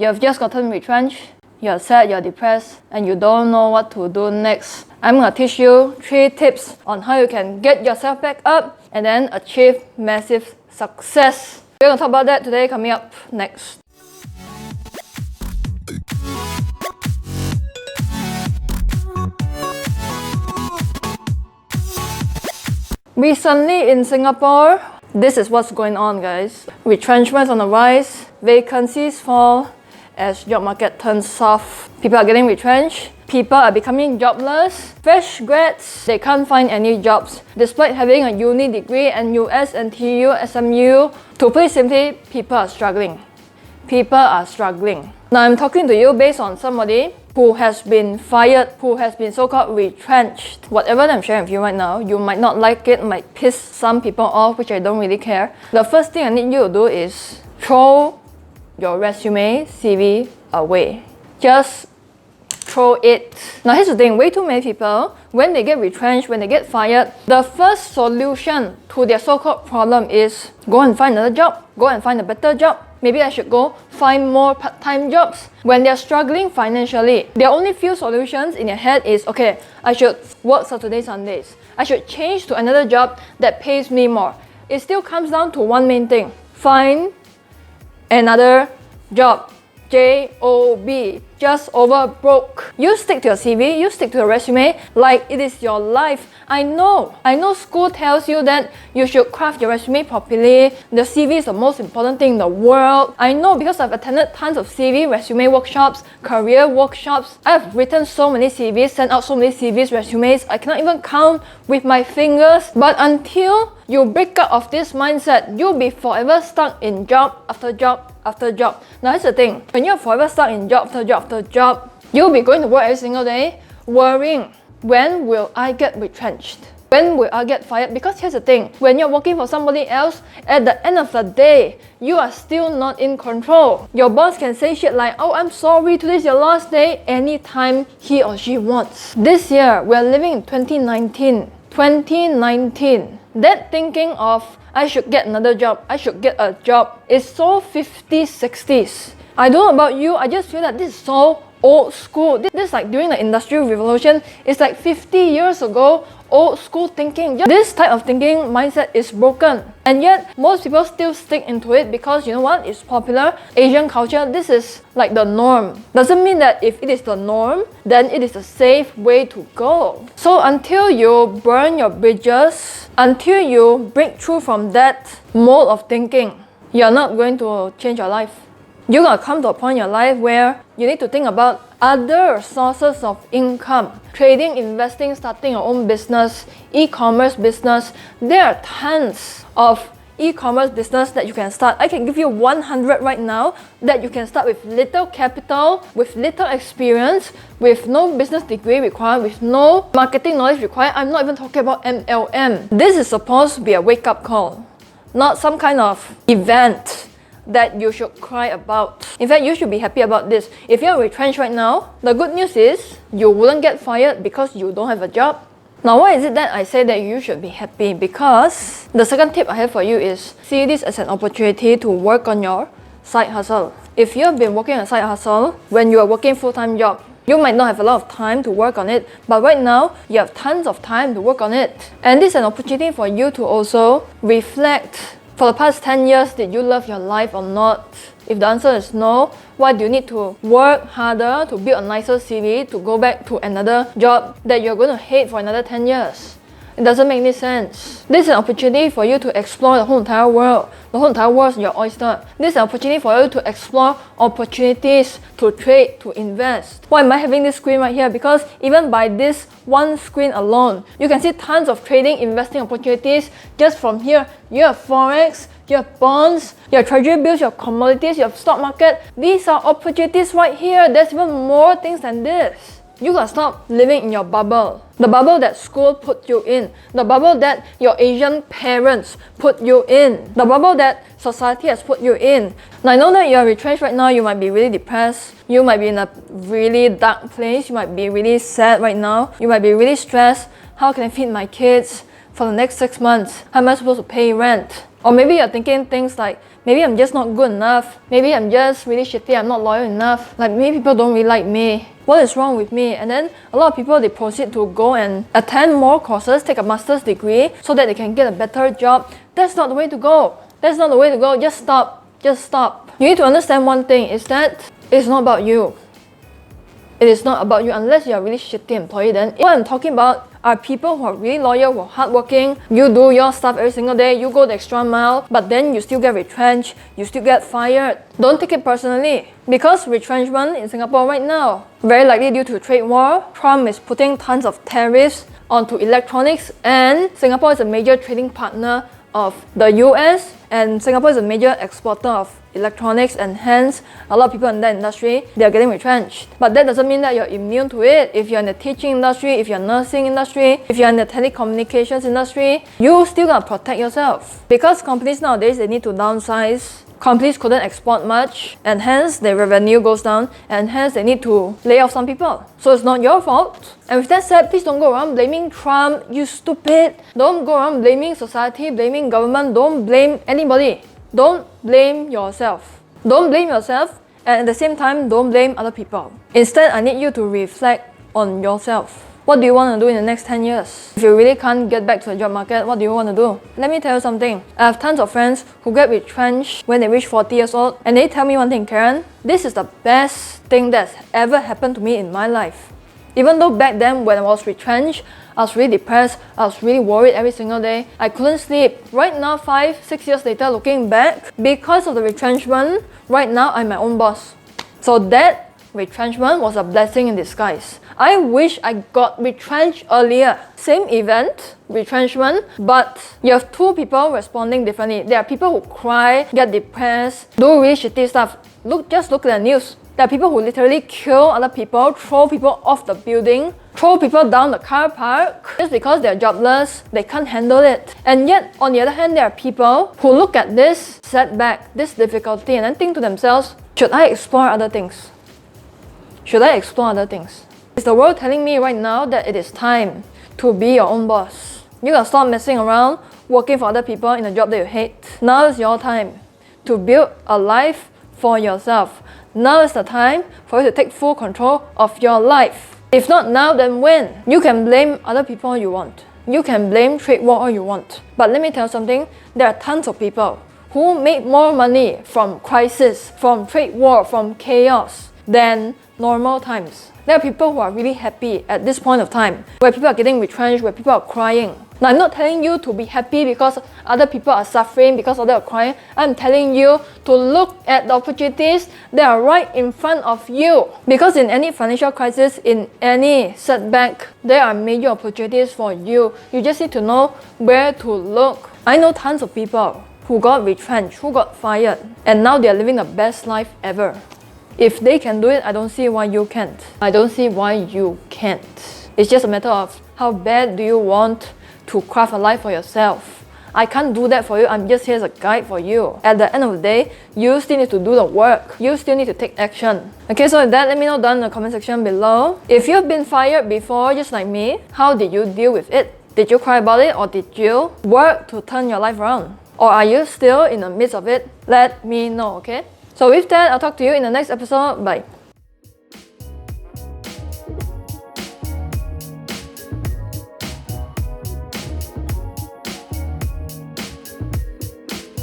You have just gotten retrenched, you're sad, you're depressed, and you don't know what to do next. I'm gonna teach you 3 tips on how you can get yourself back up and then achieve massive success. We're gonna talk about that today, coming up next. Recently in Singapore, this is what's going on, guys. Retrenchment on the rise, vacancies fall as job market turns soft. People are getting retrenched, people are becoming jobless. Fresh grads, they can't find any jobs despite having a uni degree, NUS, NTU, SMU. To put it simply, people are struggling. People are struggling. Now I'm talking to you based on somebody who has been fired, who has been so-called retrenched. Whatever I'm sharing with you right now, you might not like it, might piss some people off, which I don't really care. The first thing I need you to do is throw your resume, CV away. Just throw it. Now here's the thing, way too many people, when they get retrenched, when they get fired, the first solution to their so-called problem is go and find another job, go and find a better job. Maybe I should go find more part-time jobs. When they're struggling financially, their only few solutions in their head is, okay, I should work Saturdays, Sundays. I should change to another job that pays me more. It still comes down to one main thing. Find another job. J-O-B. Just over broke. You stick to your CV, you stick to your resume like it is your life. I know school tells you that you should craft your resume properly. The CV is the most important thing in the world. I know because I've attended tons of CV, resume workshops, career workshops. I've written so many CVs, sent out so many CVs, resumes. I cannot even count with my fingers. But until you break out of this mindset, you'll be forever stuck in job after job after job. Now here's the thing, when you're forever stuck in job after job after job, you'll be going to work every single day worrying, when will I get retrenched? When will I get fired? Because here's the thing, when you're working for somebody else, at the end of the day, you are still not in control. Your boss can say shit like, oh, I'm sorry, today's your last day, anytime he or she wants. This year, we're living in 2019. That thinking of I should get another job, I should get a job is so 50s, 60s. I don't know about you, I just feel that this is so old school. This is like during the Industrial Revolution. It's like 50 years ago, old school thinking. This type of thinking mindset is broken. And yet, most people still stick into it because you know what? It's popular. Asian culture, this is like the norm. Doesn't mean that if it is the norm, then it is a safe way to go. So until you burn your bridges, until you break through from that mode of thinking, you're not going to change your life. You're going to come to a point in your life where you need to think about other sources of income. Trading, investing, starting your own business, e-commerce business. There are tons of e-commerce business that you can start. I can give you 100 right now that you can start with little capital, with little experience, with no business degree required, with no marketing knowledge required. I'm not even talking about MLM. This is supposed to be a wake-up call, not some kind of event that you should cry about. In fact, you should be happy about this. If you're retrenched right now, the good news is you wouldn't get fired because you don't have a job. Now, why is it that I say that you should be happy? Because the second tip I have for you is see this as an opportunity to work on your side hustle. If you've been working on a side hustle when you are working full-time job, you might not have a lot of time to work on it, but right now, you have tons of time to work on it. And this is an opportunity for you to also reflect. For the past 10 years, did you love your life or not? If the answer is no, why do you need to work harder to build a nicer CV to go back to another job that you're going to hate for another 10 years? It doesn't make any sense. This is an opportunity for you to explore the whole entire world. The whole entire world is your oyster. This is an opportunity for you to explore opportunities to trade, to invest. Why am I having this screen right here? Because even by this one screen alone, you can see tons of trading, investing opportunities just from here. You have Forex, you have bonds, you have treasury bills, you have commodities, you have stock market. These are opportunities right here. There's even more things than this. You gotta stop living in your bubble. The bubble that school put you in. The bubble that your Asian parents put you in. The bubble that society has put you in. Now I know that you're retrenched right now, you might be really depressed. You might be in a really dark place. You might be really sad right now. You might be really stressed. How can I feed my kids for the next 6 months? How am I supposed to pay rent? Or maybe you're thinking things like, maybe I'm just not good enough. Maybe I'm just really shitty, I'm not loyal enough. Like, maybe people don't really like me. What is wrong with me? And then a lot of people, they proceed to go and attend more courses, take a master's degree so that they can get a better job. That's not the way to go. That's not the way to go. Just stop. Just stop. You need to understand one thing, is that it's not about you. It is not about you unless you're a really shitty employee. Then what I'm talking about are people who are really loyal, who are hardworking. You do your stuff every single day, you go the extra mile, but then you still get retrenched, you still get fired. Don't take it personally. Because retrenchment in Singapore right now, very likely due to trade war, Trump is putting tons of tariffs onto electronics, and Singapore is a major trading partner of the US, and Singapore is a major exporter of electronics, and hence a lot of people in that industry, they are getting retrenched. But that doesn't mean that you're immune to it. If you're in the teaching industry, if you're in the nursing industry, if you're in the telecommunications industry, you still gotta protect yourself. Because companies nowadays, they need to downsize. Companies couldn't export much, and hence their revenue goes down, and hence they need to lay off some people. So it's not your fault. And with that said, please don't go around blaming Trump, you stupid. Don't go around blaming society, blaming government, don't blame anybody. Don't blame yourself. Don't blame yourself, and at the same time, don't blame other people. Instead, I need you to reflect on yourself. What do you want to do in the next 10 years? If you really can't get back to the job market, what do you want to do? Let me tell you something. I have tons of friends who get retrenched when they reach 40 years old, and they tell me one thing, Karen, this is the best thing that's ever happened to me in my life. Even though back then when I was retrenched, I was really depressed, I was really worried every single day. I couldn't sleep. Right now, 5-6 years later, looking back, because of the retrenchment, right now I'm my own boss. So that retrenchment was a blessing in disguise. I wish I got retrenched earlier. Same event, retrenchment, but you have two people responding differently. There are people who cry, get depressed, do really shitty stuff. Just look at the news. There are people who literally kill other people, throw people off the building, throw people down the car park just because they're jobless, they can't handle it. And yet, on the other hand, there are people who look at this setback, this difficulty, and then think to themselves, should I explore other things? Should I explore other things? Is the world telling me right now that it is time to be your own boss? You gotta stop messing around, working for other people in a job that you hate. Now is your time to build a life for yourself. Now is the time for you to take full control of your life. If not now, then when? You can blame other people all you want. You can blame trade war all you want. But let me tell you something, there are tons of people who make more money from crisis, from trade war, from chaos than normal times. There are people who are really happy at this point of time, where people are getting retrenched, where people are crying. Now, I'm not telling you to be happy because other people are suffering, because others are crying. I'm telling you to look at the opportunities that are right in front of you. Because in any financial crisis, in any setback, there are major opportunities for you. You just need to know where to look. I know tons of people who got retrenched, who got fired, and now they're living the best life ever. If they can do it, I don't see why you can't. I don't see why you can't. It's just a matter of how bad do you want to craft a life for yourself. I can't do that for you. I'm just here as a guide for you. At the end of the day, you still need to do the work. You still need to take action. Okay, so with that, let me know down in the comment section below. If you've been fired before, just like me, how did you deal with it? Did you cry about it, or did you work to turn your life around? Or are you still in the midst of it? Let me know, okay? So with that, I'll talk to you in the next episode. Bye.